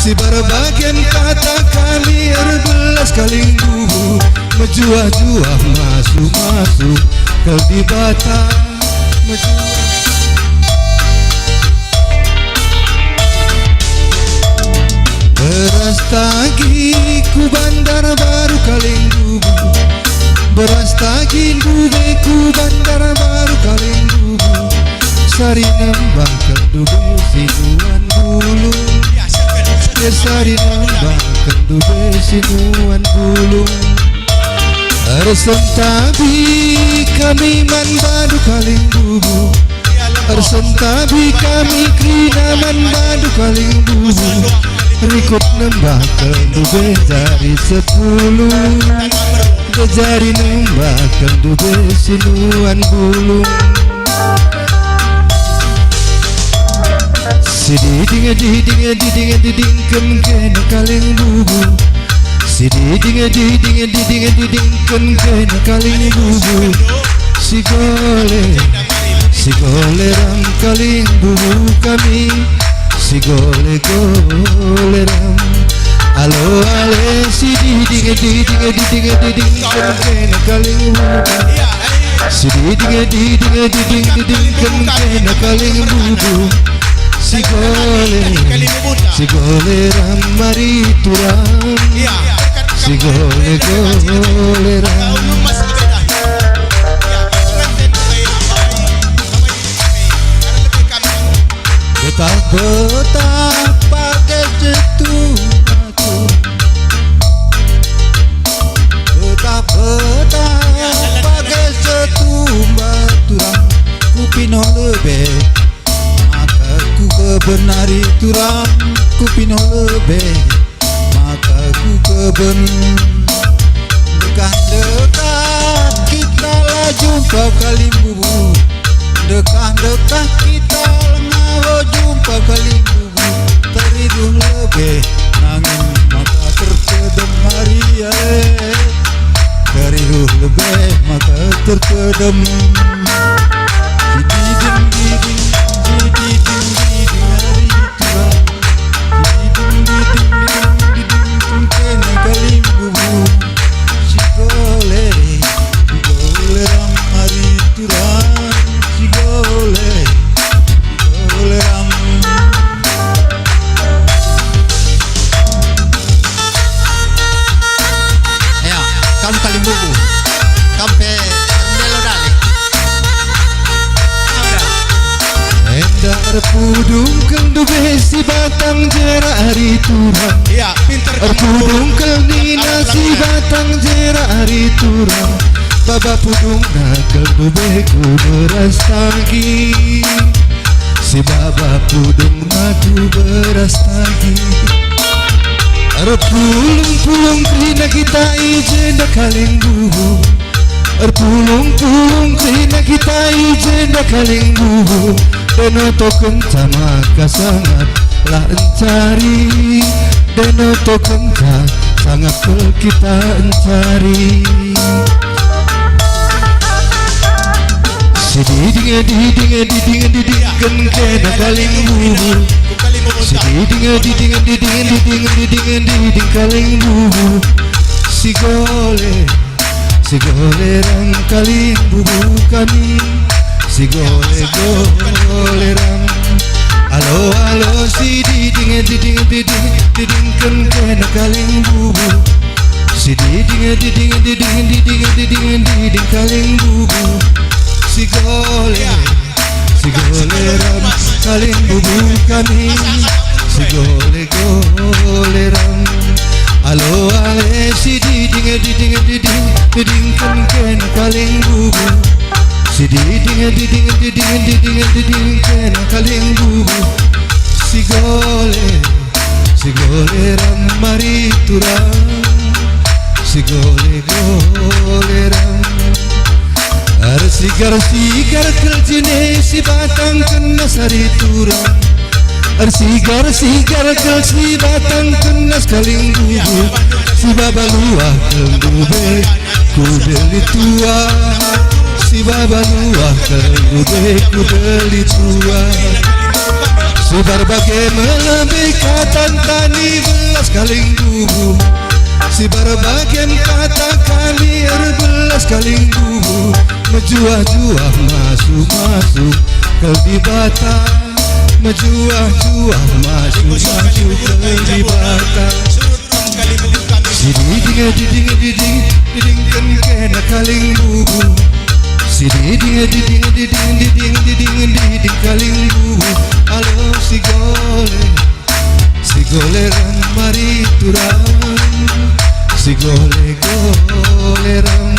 Si berbagian kata kami 12 kaling bubu, menjuah-juah masuk-masuk ke di bata beras tagi ku bandar baru kaling bubu, beras tagi bube ku bandar baru kaling bubu, sari nembang kedube sinuan bulu, ya sari nembang kedube sinuan bulu. Arsentabi kami man badu kaling bubu, arsentabi kami krina man badu kaling bubu, rikut nembah kedube jari 10, jari nembah kedube sinuan bulu. Sidi dinga diding kem kena kaling bubu, sidi dinga diding kem kena kaling bubu, si gole ram kaling bubu kami, si gole ram. Alo ale sidi dinga diding kem kena kaling bubu, sidi dinga diding kem kena kaling bubu, si gole ram mari turam, si gole ram. Betah pakai jetu batu, betah pakai jetu batu, ku pino lebe maka ku kebenari turam, ku pino lebe maka ku keben. Dekat-dekat kita lah jumpa kaling bubu, dekat-dekat kita lah jumpa kaling bubu, teriduh lebe nangin maka terkedem Maria, teriduh lebe maka terkedem. Pudung keng dube si batang jera hari turang, ya pinter. Pudung keng nina si batang jera hari turang, baba pudung nakal dube ku beras tagi, si baba pudung naku beras tagi. Pulung krina kita ijenda kaling bubu, pulung krina kita ijenda kaling bubu. Denoto kenca maka sangat lah encari, denoto kenca sangat kita encari. Sidi dinga diding kena kaling bubu, sidi dinga diding kaling bubu, si gole ram kaling bubu kami, si gole ram. Alo sidi dinga diding kena kaling bubu, sidi dinga diding kaling bubu, si gole ram kaling bubu kami, si gole ram. Alo ale sidi dinga diding kena kaling bubu, sidi dinga diding kena kaling bubu, si gole ram mari turam, si gole ram. Arsigar keljine si batang kena sari turam, arsigar kel si batang kena kaling bubu, si baba luah keldube ku beli tua, si baba luah keldube ku beli tua, Si berbagai melebih katan tani belas kaling bubu. Si berbagai kata kali belas kaling bubu. Menjuah-juah masuk-masuk kelibatan. Menjuah-juah masuk-masuk kelibatan. Diding kan kena kaling bubu. Si diding kaling bubu. Alo si goleran mari turang. Si goleran